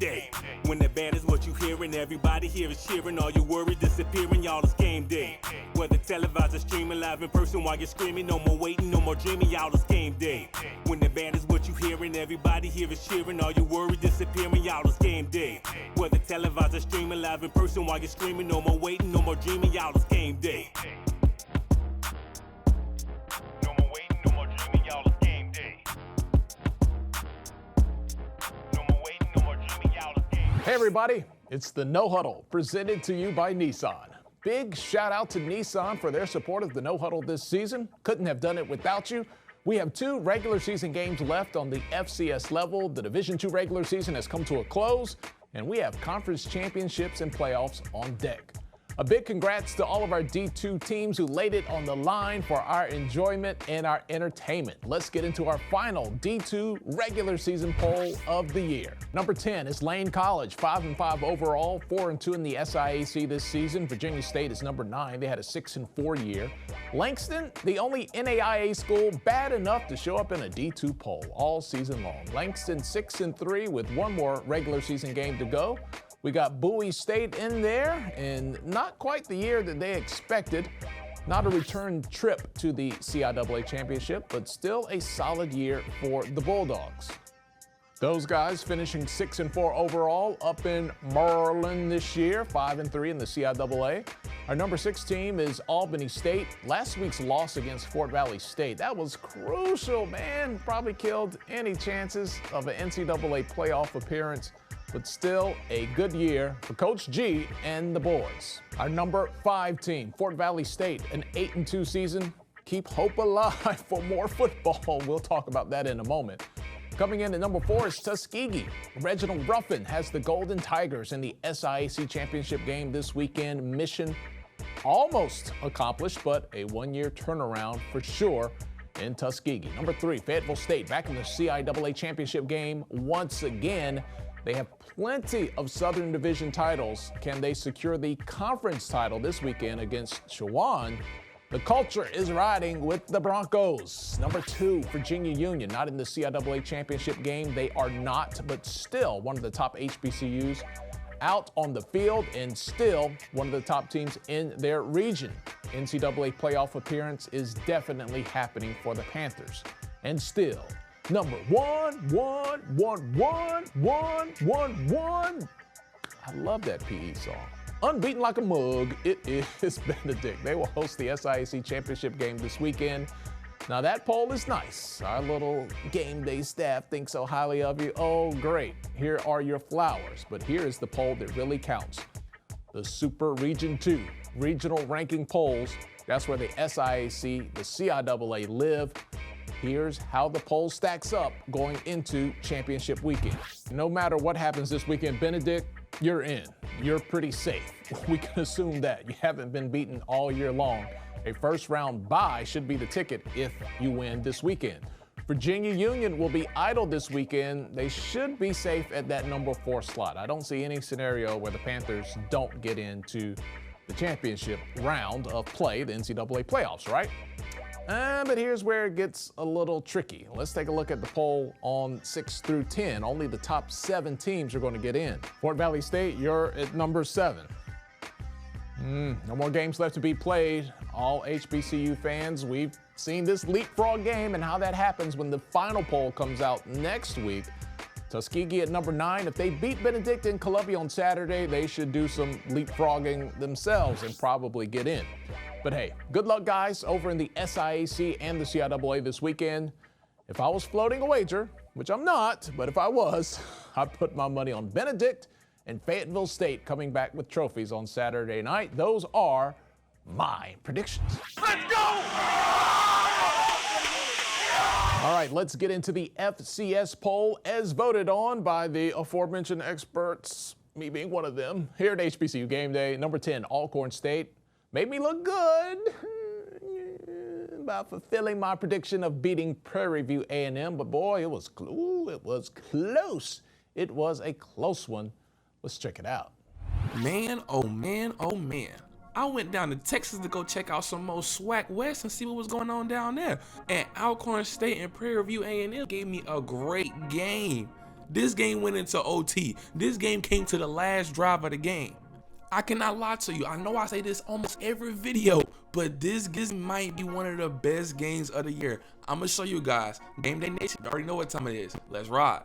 day. When the band is what you hearing, everybody here is cheering. All your worries disappearing, y'all, it's game day. Whether televised or streaming live in person while you're screaming, no more waiting, no more dreaming, y'all, it's game day. When the band is what you hearing, everybody here is cheering. All your worries disappearing, y'all, it's game day. Whether televised or streaming live in person while you're screaming, no more waiting, no more dreaming, y'all, it's game day. No more waiting, no more dreaming, y'all, it's game day. No more waiting, no more dreaming, y'all, it's game day. Hey everybody, it's the No Huddle, presented to you by Nissan. Big shout out to Nissan for their support of the No Huddle this season. Couldn't have done it without you. We have 2 regular season games left on the FCS level. The Division II regular season has come to a close, and we have conference championships and playoffs on deck. A big congrats to all of our D2 teams who laid it on the line for our enjoyment and our entertainment. Let's get into our final D2 regular season poll of the year. Number 10 is Lane College, 5-5 overall, 4-2 in the SIAC this season. Virginia State is number 9. They had a 6-4 year. Langston, the only NAIA school bad enough to show up in a D2 poll all season long. Langston 6-3 with 1 more regular season game to go. We got Bowie State in there, and not quite the year that they expected. Not a return trip to the CIAA championship, but still a solid year for the Bulldogs. Those guys finishing 6-4 overall up in Maryland this year, 5-3 in the CIAA. Our number 6 team is Albany State. Last week's loss against Fort Valley State, that was crucial, man. Probably killed any chances of an NCAA playoff appearance, but still a good year for Coach G and the boys. Our number 5 team, Fort Valley State, an 8-2 season. Keep hope alive for more football. We'll talk about that in a moment. Coming in at number 4 is Tuskegee. Reginald Ruffin has the Golden Tigers in the SIAC championship game this weekend. Mission almost accomplished, but a 1-year turnaround for sure in Tuskegee. Number 3, Fayetteville State, back in the CIAA championship game once again. They have plenty of Southern Division titles. Can they secure the conference title this weekend against Chowan? The culture is riding with the Broncos. Number 2, Virginia Union, not in the CIAA championship game. They are not, but still one of the top HBCUs out on the field and still one of the top teams in their region. NCAA playoff appearance is definitely happening for the Panthers. And still, number 1. I love that PE song. Unbeaten like a mug, it is Benedict. They will host the SIAC championship game this weekend. Now that poll is nice. Our little game day staff thinks so highly of you. Oh, great. Here are your flowers. But here is the poll that really counts. The Super Region 2 regional ranking polls. That's where the SIAC, the CIAA live. Here's how the poll stacks up going into championship weekend. No matter what happens this weekend, Benedict, you're in. You're pretty safe. We can assume that. You haven't been beaten all year long. A first-round bye should be the ticket if you win this weekend. Virginia Union will be idle this weekend. They should be safe at that number 4 slot. I don't see any scenario where the Panthers don't get into the championship round of play, the NCAA playoffs, right? But here's where it gets a little tricky. Let's take a look at the poll on 6 through 10. Only the top 7 teams are going to get in. Fort Valley State, you're at number 7. No more games left to be played. All HBCU fans, we've seen this leapfrog game and how that happens when the final poll comes out next week. Tuskegee at number 9. If they beat Benedict and Columbia on Saturday, they should do some leapfrogging themselves and probably get in. But hey, good luck, guys, over in the SIAC and the CIAA this weekend. If I was floating a wager, which I'm not, but if I was, I'd put my money on Benedict and Fayetteville State coming back with trophies on Saturday night. Those are my predictions. Let's go! All right, let's get into the FCS poll as voted on by the aforementioned experts, me being one of them. Here at HBCU Game Day, number 10, Alcorn State. Made me look good about fulfilling my prediction of beating Prairie View A&M, but boy, it was close. It was a close one. Let's check it out. Man, oh man, oh man. I went down to Texas to go check out some more SWAC West and see what was going on down there. And Alcorn State and Prairie View A&M gave me a great game. This game went into OT. This game came to the last drive of the game. I cannot lie to you. I know I say this almost every video, but this might be one of the best games of the year. I'm going to show you guys. Game Day Nation, you already know what time it is. Let's ride.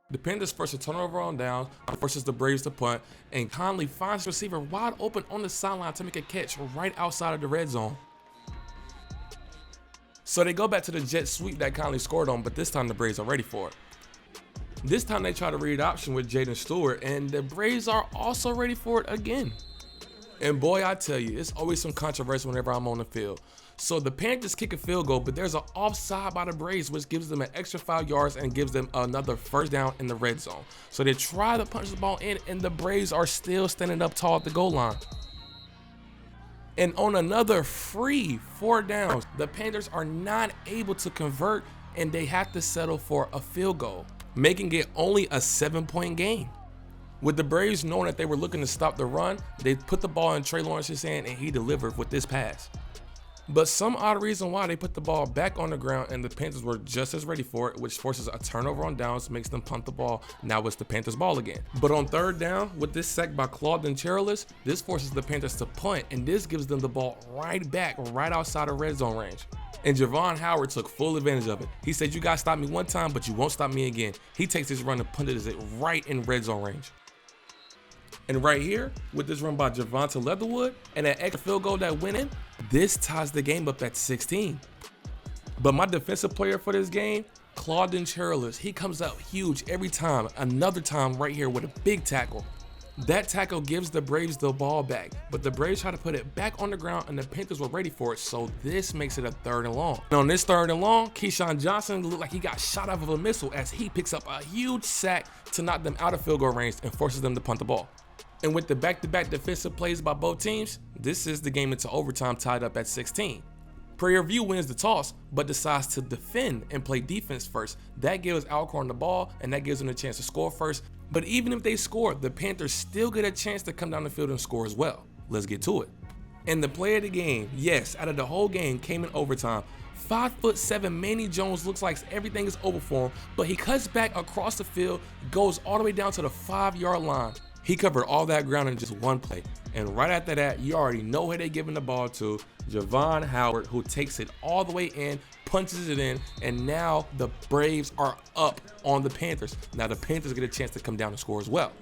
The Panthers force a turnover on downs, forces the Braves to punt, and Conley finds the receiver wide open on the sideline to make a catch right outside of the red zone. So they go back to the jet sweep that Conley scored on, but this time the Braves are ready for it. This time they try to read option with Jaden Stewart, and the Braves are also ready for it again. And boy, I tell you, it's always some controversy whenever I'm on the field. So the Panthers kick a field goal, but there's an offside by the Braves, which gives them an extra 5 yards and gives them another first down in the red zone. So they try to punch the ball in, and the Braves are still standing up tall at the goal line. And on another free 4 downs, the Panthers are not able to convert, and they have to settle for a field goal, making it only a 7-point game. With the Braves knowing that they were looking to stop the run, they put the ball in Trey Lawrence's hand, and he delivered with this pass. But some odd reason why they put the ball back on the ground, and the Panthers were just as ready for it, which forces a turnover on downs, makes them punt the ball. Now it's the Panthers' ball again. But on 3rd down, with this sack by Claude Charles, this forces the Panthers to punt, and this gives them the ball right back, right outside of red zone range. And Javon Howard took full advantage of it. He said, "You guys stopped me one time, but you won't stop me again." He takes his run and punted it right in red zone range. And right here, with this run by Javonte Leatherwood and that extra field goal that went in, this ties the game up at 16. But my defensive player for this game, Claude Charles, he comes out huge every time. Another time right here with a big tackle. That tackle gives the Braves the ball back, but the Braves try to put it back on the ground, and the Panthers were ready for it, so this makes it a 3rd and long. And on this 3rd and long, Keyshawn Johnson looked like he got shot out of a missile as he picks up a huge sack to knock them out of field goal range and forces them to punt the ball. And with the back-to-back defensive plays by both teams, this is the game into overtime, tied up at 16. Prairie wins the toss, but decides to defend and play defense first. That gives Alcorn the ball, and that gives them a chance to score first. But even if they score, the Panthers still get a chance to come down the field and score as well. Let's get to it. And the play of the game, yes, out of the whole game, came in overtime. 5'7" Manny Jones looks like everything is over for him, but he cuts back across the field, goes all the way down to the 5-yard line. He covered all that ground in just one play. And right after that, you already know who they're giving the ball to. Javon Howard, who takes it all the way in, punches it in, and now the Braves are up on the Panthers. Now the Panthers get a chance to come down and score as well.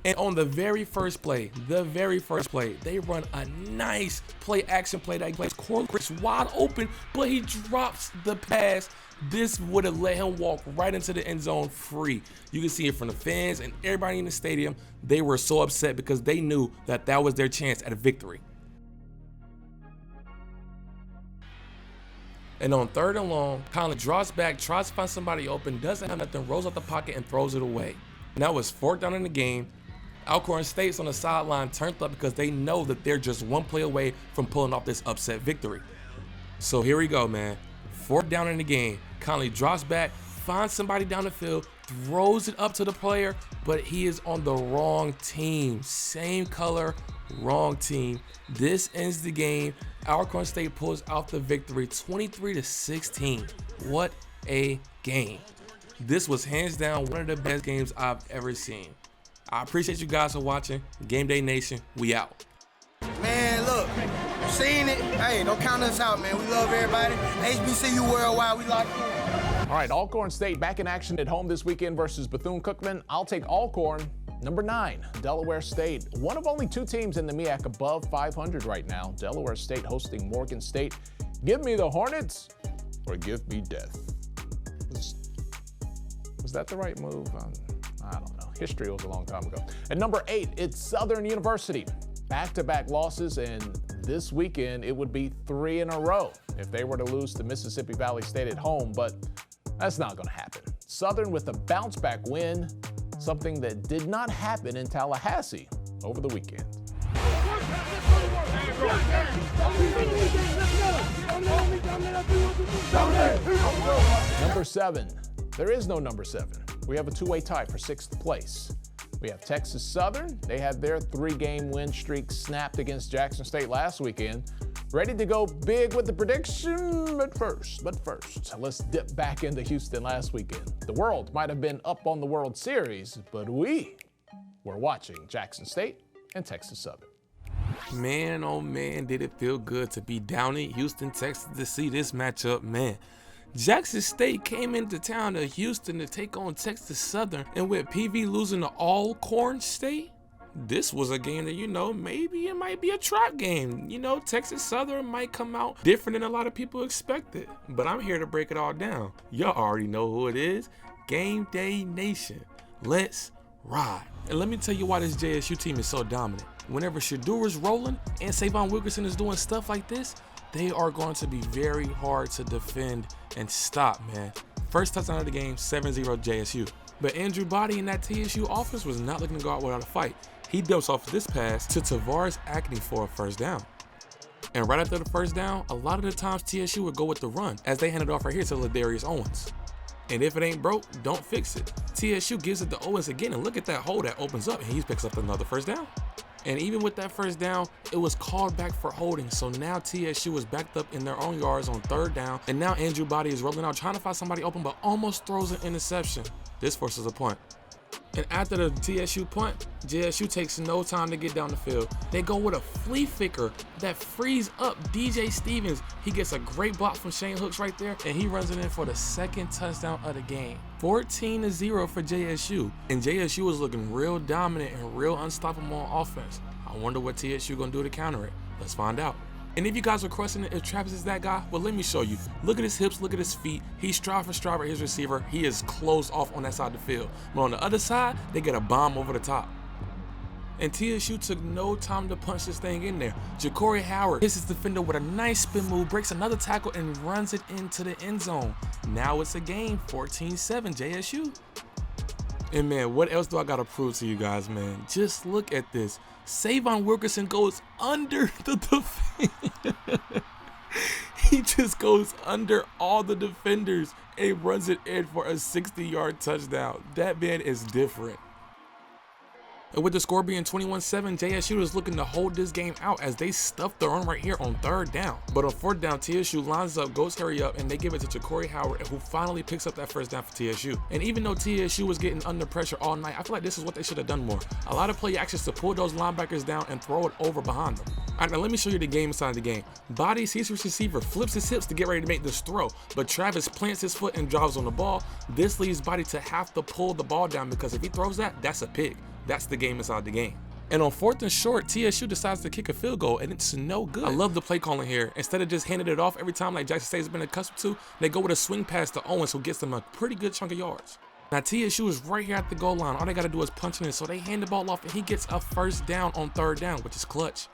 And on the very first play, they run a nice action play that plays Corliss wide open, but he drops the pass. This would have let him walk right into the end zone free. You can see it from the fans and everybody in the stadium. They were so upset because they knew that that was their chance at a victory. And on 3rd and long, Conley draws back, tries to find somebody open, doesn't have nothing, rolls out the pocket and throws it away. Now it's 4th down in the game. Alcorn State's on the sideline turned up because they know that they're just one play away from pulling off this upset victory. So here we go, man. 4th down in the game. Conley drops back, finds somebody down the field, throws it up to the player, but he is on the wrong team. Same color, wrong team. This ends the game. Alcorn State pulls out the victory, 23-16. What a game. This was hands down one of the best games I've ever seen. I appreciate you guys for watching. Game Day Nation, we out. Man, look, you seen it. Hey, don't count us out, man. We love everybody. HBCU worldwide, we locked in. All right, Alcorn State back in action at home this weekend versus Bethune-Cookman. I'll take Alcorn. Number 9, Delaware State. One of only 2 teams in the MEAC above 500 right now. Delaware State hosting Morgan State. Give me the Hornets or give me death. Was that the right move? I don't know. History was a long time ago. At number 8, it's Southern University. Back-to-back losses, and this weekend it would be 3 in a row if they were to lose to Mississippi Valley State at home, but that's not going to happen. Southern with a bounce-back win, something that did not happen in Tallahassee over the weekend. Number 7. There is no number 7. We have a 2-way tie for 6th place. We have Texas Southern. They had their 3-game win streak snapped against Jackson State last weekend. Ready to go big with the prediction? But first, let's dip back into Houston last weekend. The world might have been up on the World Series, but we were watching Jackson State and Texas Southern. Man, oh man, did it feel good to be down in Houston, Texas to see this matchup, man. Jackson State came into town to Houston to take on Texas Southern, and with PV losing to Alcorn State, this was a game that, maybe it might be a trap game. Texas Southern might come out different than a lot of people expected. But I'm here to break it all down. Y'all already know who it is. Game Day Nation. Let's ride. And let me tell you why this JSU team is so dominant. Whenever Shedeur is rolling and Savon Wilkerson is doing stuff like this, they are going to be very hard to defend and stop, man. First touchdown of the game, 7-0 JSU. But Andrew Body in that TSU offense was not looking to go out without a fight. He dumps off this pass to Tavares Acne for a first down. And right after the first down, a lot of the times TSU would go with the run as they handed off right here to Ladarius Owens. And if it ain't broke, don't fix it. TSU gives it to Owens again, and look at that hole that opens up, and he picks up another first down. And even with that first down, it was called back for holding. So now TSU is backed up in their own yards on third down. And now Andrew Body is rolling out, trying to find somebody open, but almost throws an interception. This forces a punt. And after the TSU punt, JSU takes no time to get down the field. They go with a flea flicker that frees up DJ Stevens. He gets a great block from Shane Hooks right there, and he runs it in for the second touchdown of the game. 14-0 for JSU. And JSU is looking real dominant and real unstoppable on offense. I wonder what TSU gonna do to counter it. Let's find out. And if you guys are questioning if Travis is that guy, well, let me show you. Look at his hips, look at his feet. He's stride for stride with his receiver. He is closed off on that side of the field. But on the other side, they get a bomb over the top. And TSU took no time to punch this thing in there. Ja'Cory Howard hits his defender with a nice spin move, breaks another tackle, and runs it into the end zone. Now it's a game, 14-7 JSU. And man, what else do I gotta prove to you guys, man? Just look at this. Savon Wilkerson goes under the defender. He just goes under all the defenders and runs it in for a 60-yard touchdown. That man is different. And with the score being 21-7, JSU is looking to hold this game out as they stuff the run right here on third down. But on fourth down, TSU lines up, goes hurry up, and they give it to Ja'Cory Howard, who finally picks up that first down for TSU. And even though TSU was getting under pressure all night, I feel like this is what they should have done more. A lot of play actions to pull those linebackers down and throw it over behind them. All right, now let me show you the game inside of the game. Body sees his receiver, flips his hips to get ready to make this throw, but Travis plants his foot and drives on the ball. This leaves Body to have to pull the ball down because if he throws that, that's a pick. That's the game inside the game. And on fourth and short, TSU decides to kick a field goal, and it's no good. I love the play calling here. Instead of just handing it off every time like Jackson State's been accustomed to, they go with a swing pass to Owens, who gets them a pretty good chunk of yards. Now TSU is right here at the goal line. All they got to do is punch it in, so they hand the ball off, and he gets a first down on third down, which is clutch.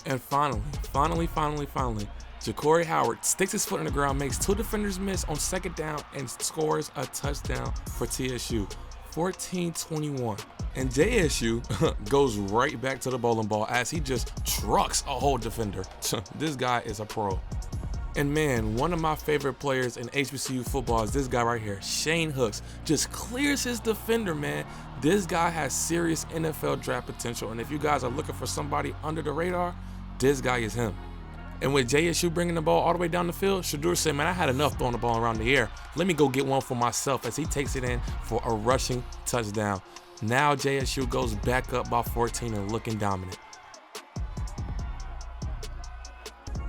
And finally, Ja'Cory Howard sticks his foot in the ground, makes two defenders miss on second down, and scores a touchdown for TSU. 14-21. And JSU goes right back to the bowling ball as he just trucks a whole defender. This guy is a pro. And man, one of my favorite players in HBCU football is this guy right here. Shane Hooks just clears his defender, man. This guy has serious NFL draft potential. And if you guys are looking for somebody under the radar, this guy is him. And with JSU bringing the ball all the way down the field, Shedeur said, man, I had enough throwing the ball around the air. Let me go get one for myself as he takes it in for a rushing touchdown. Now JSU goes back up by 14 and looking dominant.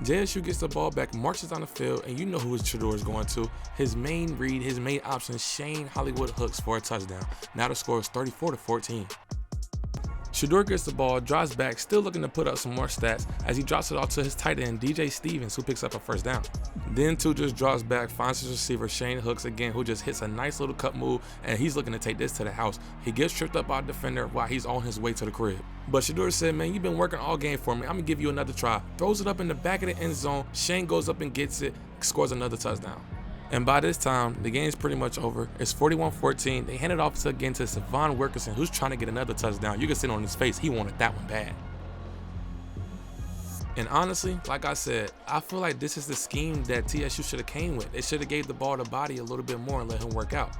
JSU gets the ball back, marches down the field, and you know who Shedeur is going to. His main read, his main option, Shane Hollywood Hooks for a touchdown. Now the score is 34-14. Shedeur gets the ball, drives back, still looking to put up some more stats as he drops it off to his tight end, DJ Stevens, who picks up a first down. Then two just drops back, finds his receiver, Shane Hooks again, who just hits a nice little cut move, and he's looking to take this to the house. He gets tripped up by a defender while he's on his way to the crib. But Shedeur said, man, you've been working all game for me. I'm going to give you another try. Throws it up in the back of the end zone. Shane goes up and gets it, scores another touchdown. And by this time, the game's pretty much over. It's 41-14. They hand it off again to Savon Wilkerson, who's trying to get another touchdown. You can see it on his face. He wanted that one bad. And honestly, like I said, I feel like this is the scheme that TSU should have came with. They should have gave the ball to Body a little bit more and let him work out.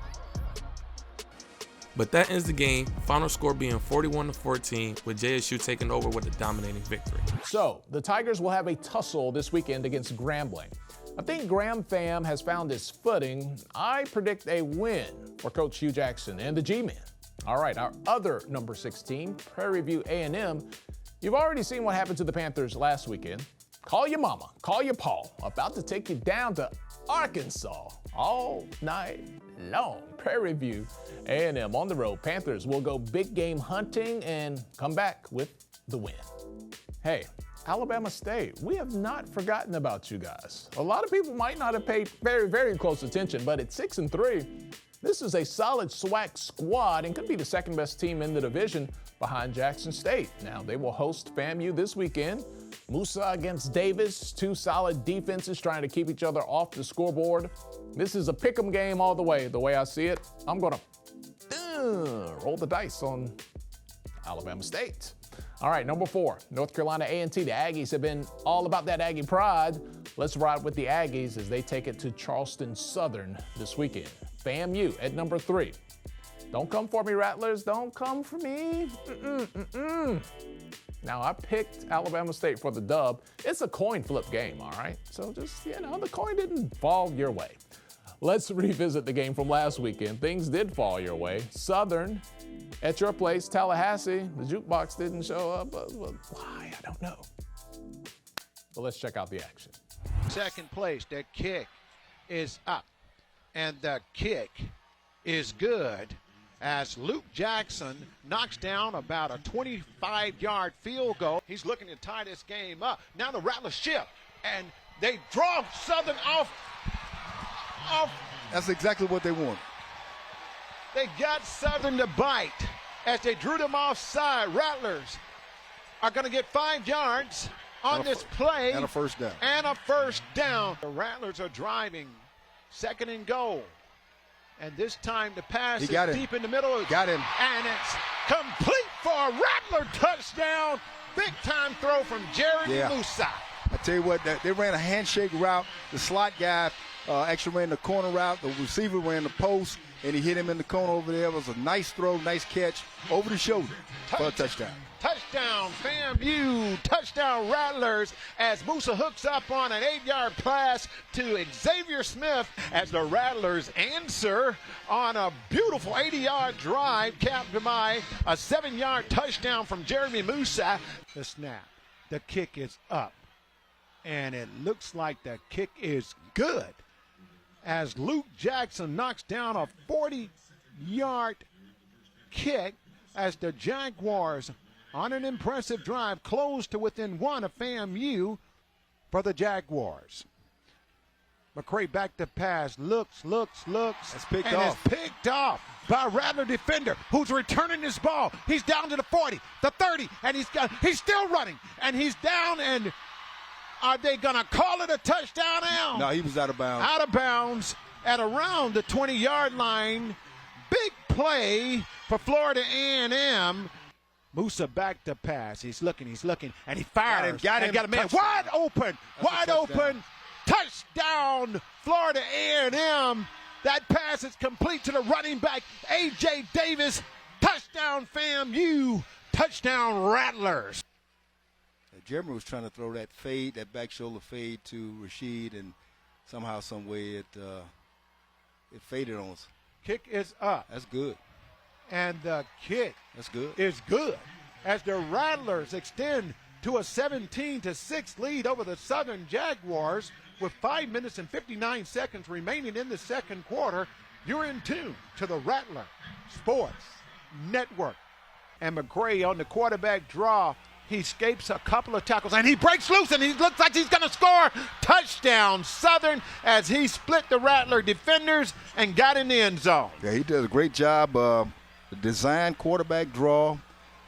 But that ends the game, final score being 41-14, with JSU taking over with a dominating victory. So, the Tigers will have a tussle this weekend against Grambling. I think Graham Fam has found its footing. I predict a win for Coach Hugh Jackson and the G-Men. All right, our other number 16, Prairie View A&M. You've already seen what happened to the Panthers last weekend. Call your mama, call your pa, about to take you down to Arkansas all night long. Prairie View A&M on the road. Panthers will go big game hunting and come back with the win. Hey, Alabama State, we have not forgotten about you guys. A lot of people might not have paid very, very close attention, but at 6-3, this is a solid SWAC squad and could be the second best team in the division behind Jackson State. Now, they will host FAMU this weekend. Musa against Davis, two solid defenses trying to keep each other off the scoreboard. This is a pick'em game all the way I see it. I'm going to roll the dice on Alabama State. All right, number 4, North Carolina A&T. The Aggies have been all about that Aggie pride. Let's ride with the Aggies as they take it to Charleston Southern this weekend. FAMU at number 3. Don't come for me, Rattlers. Don't come for me. Now, I picked Alabama State for the dub. It's a coin flip game, all right? So just, the coin didn't fall your way. Let's revisit the game from last weekend. Things did fall your way. Southern at your place, Tallahassee. The jukebox didn't show up. Well, why? I don't know. But let's check out the action. Second place, the kick is up, and the kick is good as Luke Jackson knocks down about a 25-yard field goal. He's looking to tie this game up. Now the Rattlers shift, and they draw Southern off. That's exactly what they want. They got Southern to bite as they drew them offside. Rattlers are going to get 5 yards on this play. And a first down. And a first down. The Rattlers are driving. 2nd and goal. And this time the pass is deep in the middle. Got him. And it's complete for a Rattler touchdown. Big time throw from Jeremy Musa. I tell you what, they ran a handshake route. The slot guy actually ran the corner route. The receiver ran the post, and he hit him in the corner over there. It was a nice throw, nice catch over the shoulder for a touchdown. Touchdown, FAMU, touchdown Rattlers as Musa hooks up on an 8-yard pass to Xavier Smith as the Rattlers answer on a beautiful 80-yard drive capped by a 7-yard touchdown from Jeremy Musa. The snap, the kick is up, and it looks like the kick is good as Luke Jackson knocks down a 40-yard kick as the Jaguars on an impressive drive, close to within 1 of FAMU for the Jaguars. McCray back to pass, looks. It's picked off. It's picked off by a Rattler defender who's returning this ball. He's down to the 40, the 30, and he's still running, and he's down, and are they going to call it a touchdown now? No, he was out of bounds. Out of bounds at around the 20-yard line. Big play for Florida A&M. Musa back to pass. He's looking, and he fires. Got him. Got a man wide open. Touchdown, Florida A&M. That pass is complete to the running back, A.J. Davis. Touchdown, FAMU. Touchdown, Rattlers. Jeremy was trying to throw that fade, that back shoulder fade to Rashid, and somehow, some way, it faded on us. Kick is up. That's good. And the kick is good as the Rattlers extend to a 17-6 lead over the Southern Jaguars with 5 minutes and 59 seconds remaining in the second quarter. You're in tune to the Rattler Sports Network. And McCray on the quarterback draw. He escapes a couple of tackles, and he breaks loose, and he looks like he's going to score. Touchdown, Southern, as he split the Rattler defenders and got in the end zone. Yeah, he did a great job. The design quarterback draw,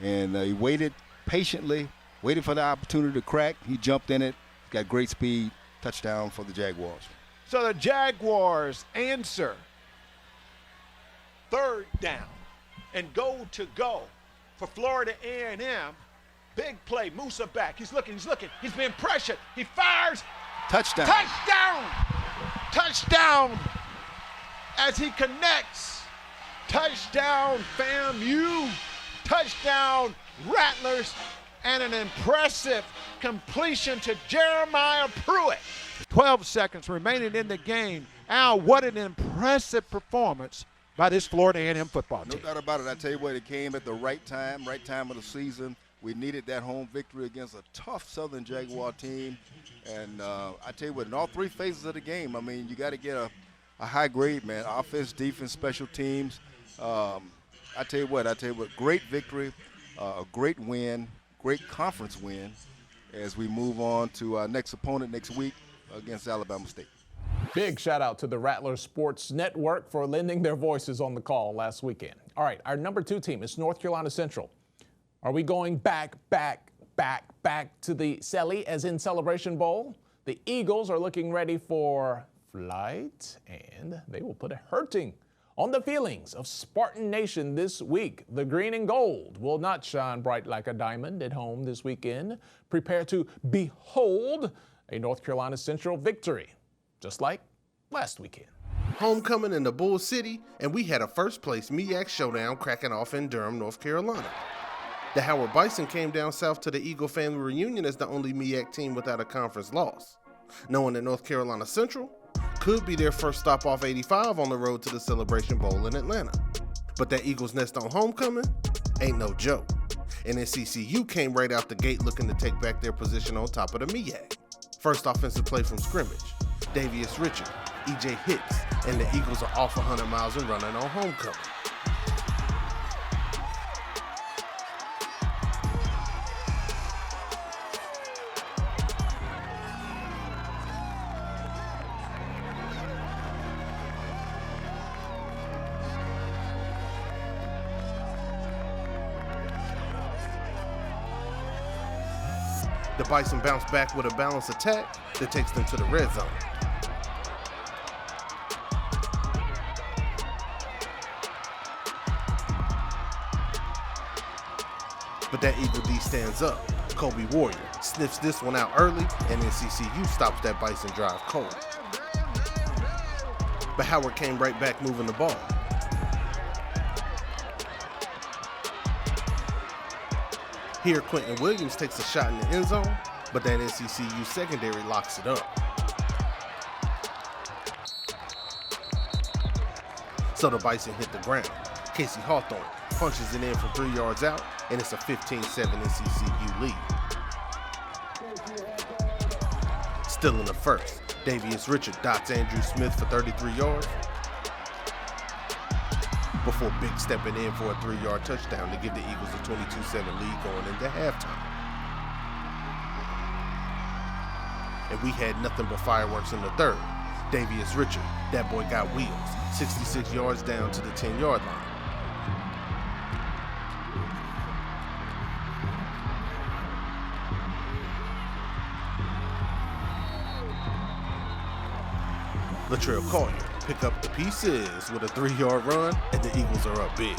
and he waited patiently, waited for the opportunity to crack. He jumped in it, got great speed. Touchdown for the Jaguars. So the Jaguars answer 3rd down and go for Florida A&M. Big play, Musa back. He's looking. He's being pressured. He fires. Touchdown. Touchdown as he connects Touchdown FAMU, touchdown Rattlers, and an impressive completion to Jeremiah Pruitt. 12 seconds remaining in the game. Al, what an impressive performance by this Florida A&M football team. No doubt about it. I tell you what, it came at the right time of the season. We needed that home victory against a tough Southern Jaguar team. And I tell you what, in all three phases of the game, I mean, you got to get a high grade, man. Offense, defense, special teams. I tell you what, great victory, a great win, great conference win as we move on to our next opponent next week against Alabama State. Big shout out to the Rattler Sports Network for lending their voices on the call last weekend. All right, our number 2 team is North Carolina Central. Are we going back to the Celly, as in Celebration Bowl? The Eagles are looking ready for flight, and they will put a hurting on the feelings of Spartan Nation this week. The green and gold will not shine bright like a diamond at home this weekend. Prepare to behold a North Carolina Central victory, just like last weekend. Homecoming in the Bull City, and we had a first-place MEAC showdown cracking off in Durham, North Carolina. The Howard Bison came down south to the Eagle family reunion as the only MEAC team without a conference loss, knowing that North Carolina Central could be their first stop off 85 on the road to the Celebration Bowl in Atlanta. But that Eagles Nest on homecoming ain't no joke. And NCCU came right out the gate looking to take back their position on top of the MEAC. First offensive play from scrimmage, Davius Richard, E.J. Hicks, and the Eagles are off 100 miles and running on homecoming. The Bison bounce back with a balanced attack that takes them to the red zone. But that Eagle D stands up. Kobe Warrior sniffs this one out early, and NCCU stops that Bison drive cold. But Howard came right back moving the ball. Here, Quentin Williams takes a shot in the end zone, but that NCCU secondary locks it up. So the Bison hit the ground. Casey Hawthorne punches it in from 3 yards out, and it's a 15-7 NCCU lead. Still in the first, Davius Richard dots Andrew Smith for 33 yards, before Big stepping in for a 3-yard touchdown to give the Eagles a 22-7 lead going into halftime. And we had nothing but fireworks in the third. Davius Richard, that boy got wheels, 66 yards down to the 10-yard line. Latrell Collier pick up the pieces with a 3-yard run, and the Eagles are up big.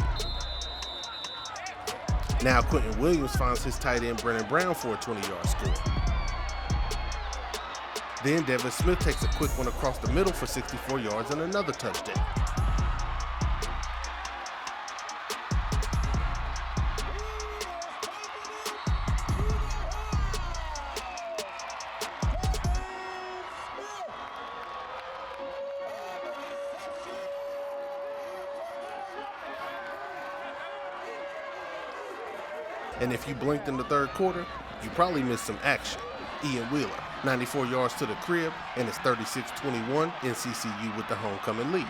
Now Quentin Williams finds his tight end Brennan Brown for a 20-yard score. Then Devin Smith takes a quick one across the middle for 64 yards and another touchdown. And if you blinked in the third quarter, you probably missed some action. Ian Wheeler, 94 yards to the crib, and it's 36-21, NCCU with the homecoming lead.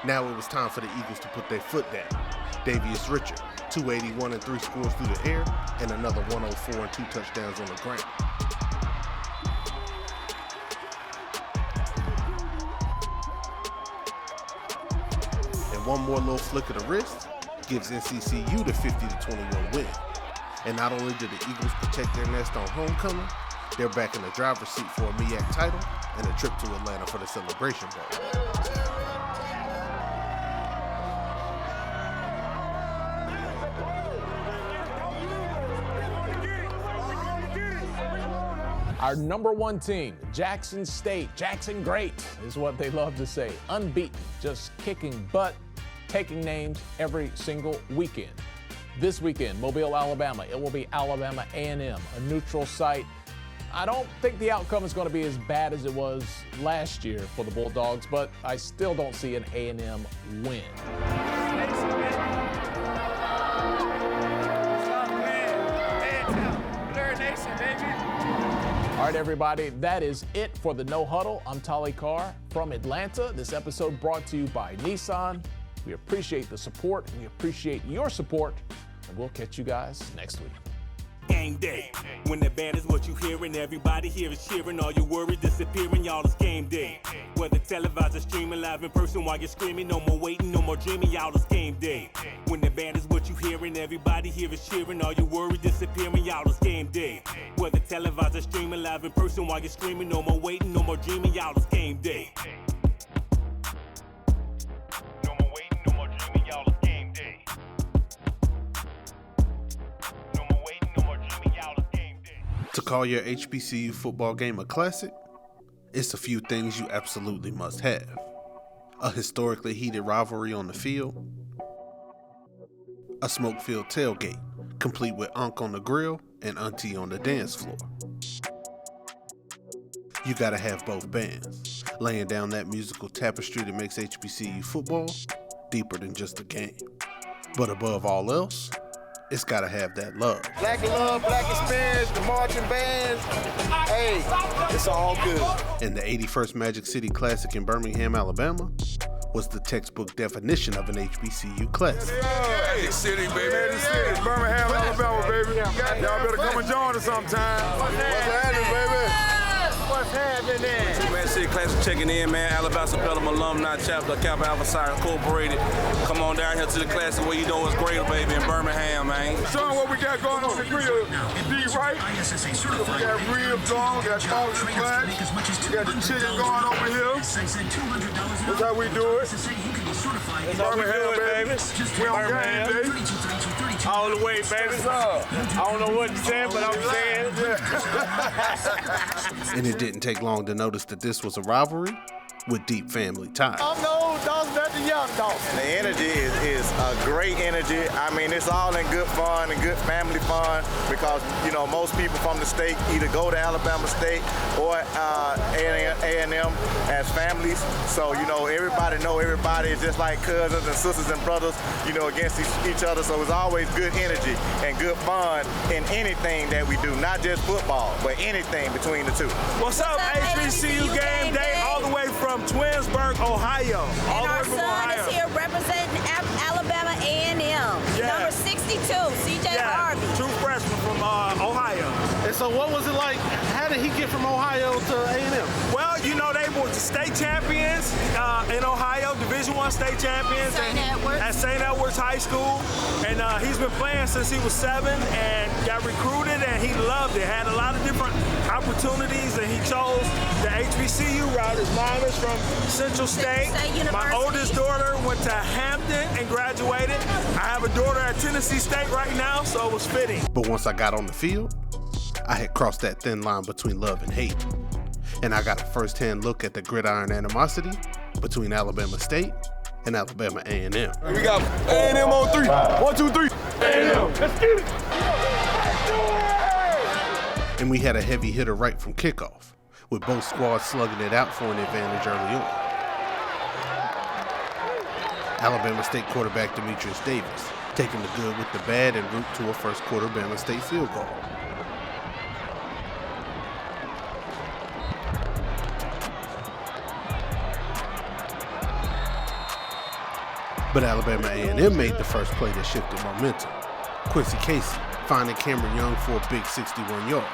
Now it was time for the Eagles to put their foot down. Davius Richard, 281 and 3 scores through the air, and another 104 and 2 touchdowns on the ground. One more little flick of the wrist gives NCCU the 50-21 win. And not only did the Eagles protect their nest on homecoming, they're back in the driver's seat for a MEAC title and a trip to Atlanta for the Celebration Bowl. Our number one team, Jackson State, Jackson Great is what they love to say. Unbeaten, just kicking butt, taking names every single weekend. This weekend, Mobile, Alabama, it will be Alabama A&M, a neutral site. I don't think the outcome is going to be as bad as it was last year for the Bulldogs, but I still don't see an A&M win. All right, everybody, that is it for the No Huddle. I'm Tolly Carr from Atlanta. This episode brought to you by Nissan. We appreciate the support. We appreciate your support, and we'll catch you guys next week. Game day. When the band is what you hearing, everybody here is cheering. All your worries disappearing, y'all, it's game day. Whether televised or streaming live in person while you're screaming, no more waiting, no more dreaming, y'all, it's game day. When the band is what you hearing, everybody here is cheering. All your worries disappearing, y'all, it's game day. Whether televised or streaming live in person while you're screaming, no more waiting, no more dreaming, y'all, it's game day. No more waiting, no more dreaming, y'all, it's game day. To call your HBCU football game a classic, it's a few things you absolutely must have. A historically heated rivalry on the field, a smoke-filled tailgate, complete with Unc on the grill and Auntie on the dance floor. You gotta have both bands, laying down that musical tapestry that makes HBCU football deeper than just a game. But above all else, it's gotta have that love. Black love, black experience, the marching bands. Hey, it's all good. And the 81st Magic City Classic in Birmingham, Alabama, was the textbook definition of an HBCU classic. Magic City, baby. Magic City, Birmingham, Alabama, baby. Y'all better come and join us sometime. What's happening, baby? What's happening? Magic City Classic checking in, man. Alabama Pelham alumni chapter, Kappa Alpha Psi Incorporated. Come on down here to the Classic where you know it's great, baby, in Birmingham, man. Show them what we got going on the grill. D right. We got ribs on, we got dogs and flats. We got the chicken going over here. That's how we do it. Birmingham, baby. We on game day. All the way, baby. I don't know what you're saying, but I'm saying. And it didn't take long to notice that this was a rivalry with deep family ties. I'm the old dogs, not the young dogs. And the energy is a great energy. I mean, it's all in good fun and good family fun because, you know, most people from the state either go to Alabama State or A&M as families. So, you know, everybody know everybody. It's just like cousins and sisters and brothers, you know, against each other. So it's always good energy and good fun in anything that we do, not just football, but anything between the two. What's up, HBCU game day, all the way from Twinsburg, Ohio. And our son is here representing Alabama A&M. Number 62, CJ Harvey. True freshman from Ohio. And so what was it like? How did he get from Ohio to A&M? Well, you know, they were state champions in Ohio, Division I state champions at St. Edward's High School. And he's been playing since he was 7 and got recruited, and he loved it. Had a lot of different opportunities, and he chose the HBCU route. His mom is from Central State. My oldest daughter went to Hampton and graduated. I have a daughter at Tennessee State right now, so it was fitting. But once I got on the field, I had crossed that thin line between love and hate. And I got a first-hand look at the gridiron animosity between Alabama State and Alabama A&M. We got A&M on 3. 1, 2, 3. A&M. Let's get it. And we had a heavy hitter right from kickoff, with both squads slugging it out for an advantage early on. Alabama State quarterback Demetrius Davis taking the good with the bad en route to a first quarter Bama State field goal. But Alabama A&M made the first play that shifted momentum. Quincy Casey finding Cameron Young for a big 61 yards.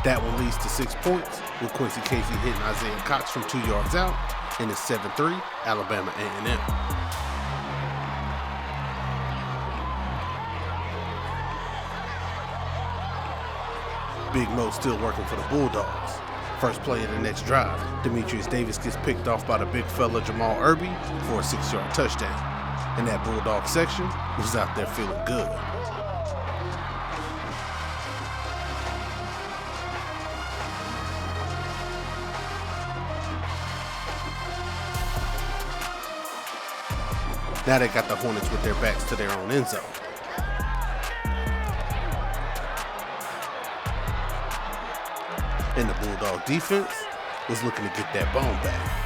That one leads to 6 points, with Quincy Casey hitting Isaiah Cox from 2 yards out, and it's 7-3, Alabama A&M. Big Mo still working for the Bulldogs. First play of the next drive, Demetrius Davis gets picked off by the big fella Jamal Irby for a 6-yard touchdown. And that Bulldog section was out there feeling good. Now they got the Hornets with their backs to their own end zone. And the Bulldog defense was looking to get that bone back.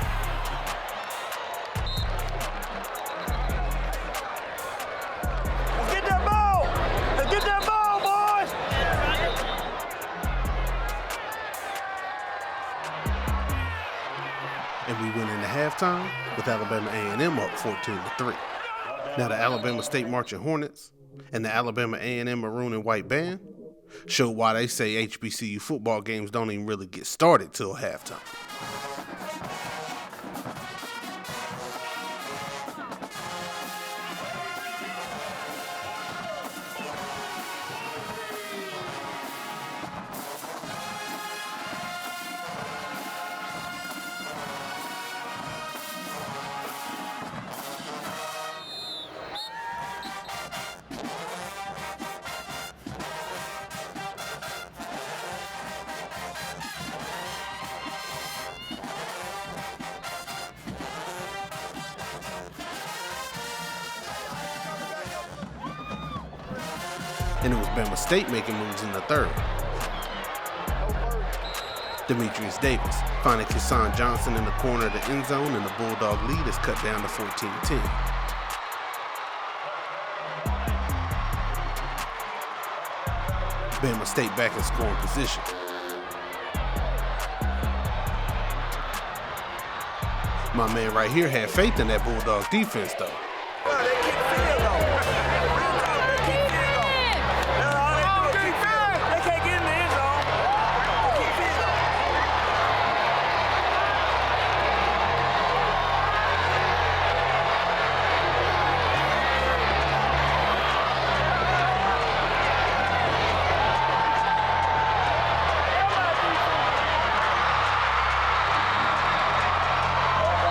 Let's get that ball! Let's get that ball, boys! And we went into halftime with Alabama A&M up 14-3. Now the Alabama State Marching Hornets and the Alabama A&M Maroon and White Band showed why they say HBCU football games don't even really get started till halftime. And it was Bama State making moves in the third. Demetrius Davis finding Keyshawn Johnson in the corner of the end zone, and the Bulldog lead is cut down to 14-10. Bama State back in scoring position. My man right here had faith in that Bulldog defense though.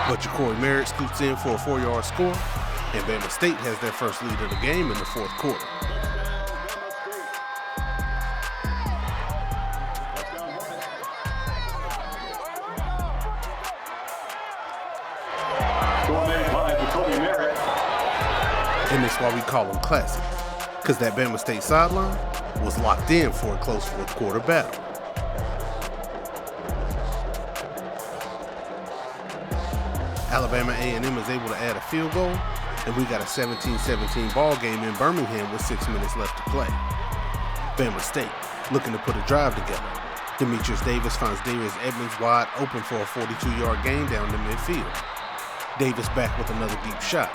But Ja'Cory Merritt scoops in for a 4-yard score, and Bama State has their first lead of the game in the fourth quarter. And that's why we call them classic, because that Bama State sideline was locked in for a close fourth quarter battle. Alabama A&M is able to add a field goal, and we got a 17-17 ball game in Birmingham with 6 minutes left to play. Bama State looking to put a drive together. Demetrius Davis finds Darius Edmonds wide open for a 42-yard gain down the midfield. Davis back with another deep shot.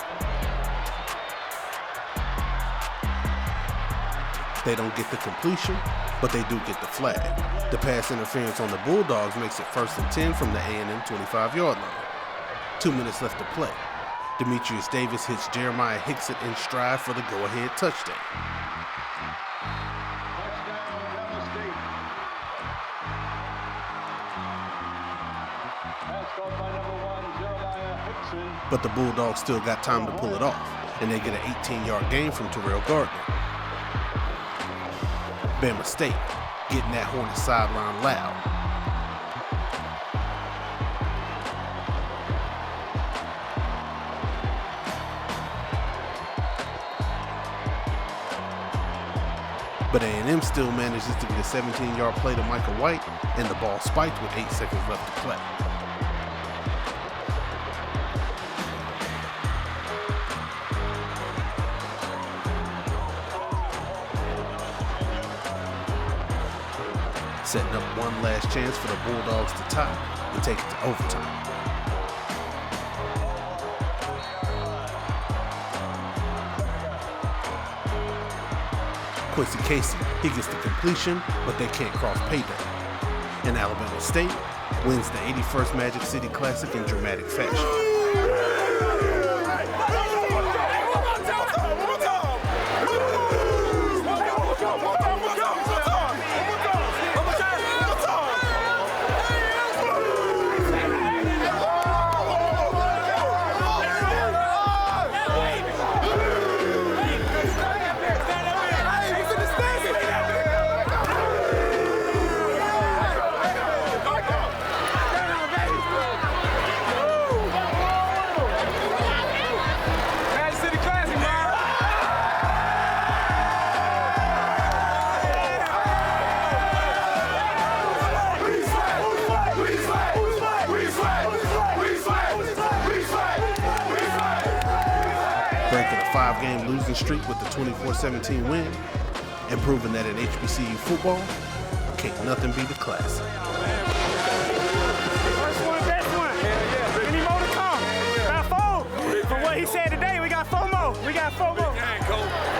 They don't get the completion, but they do get the flag. The pass interference on the Bulldogs makes it 1st and 10 from the A&M 25-yard line. 2 minutes left to play. Demetrius Davis hits Jeremiah Hickson in stride for the go-ahead touchdown. But the Bulldogs still got time to pull it off, and they get an 18-yard gain from Terrell Gardner. Bama State getting that Hornet sideline loud. But A&M still manages to get a 17-yard play to Micah White, and the ball spiked with 8 seconds left to play. Setting up one last chance for the Bulldogs to tie and take it to overtime. Quincy Casey, he gets the completion, but they can't cross pay day. And Alabama State wins the 81st Magic City Classic in dramatic fashion. 5-game losing streak with the 24-17 win, and proving that at HBCU football, can't nothing beat the classic. First one, best one. Any more to come? Got 4. From what he said today, we got 4 more. We got 4 more.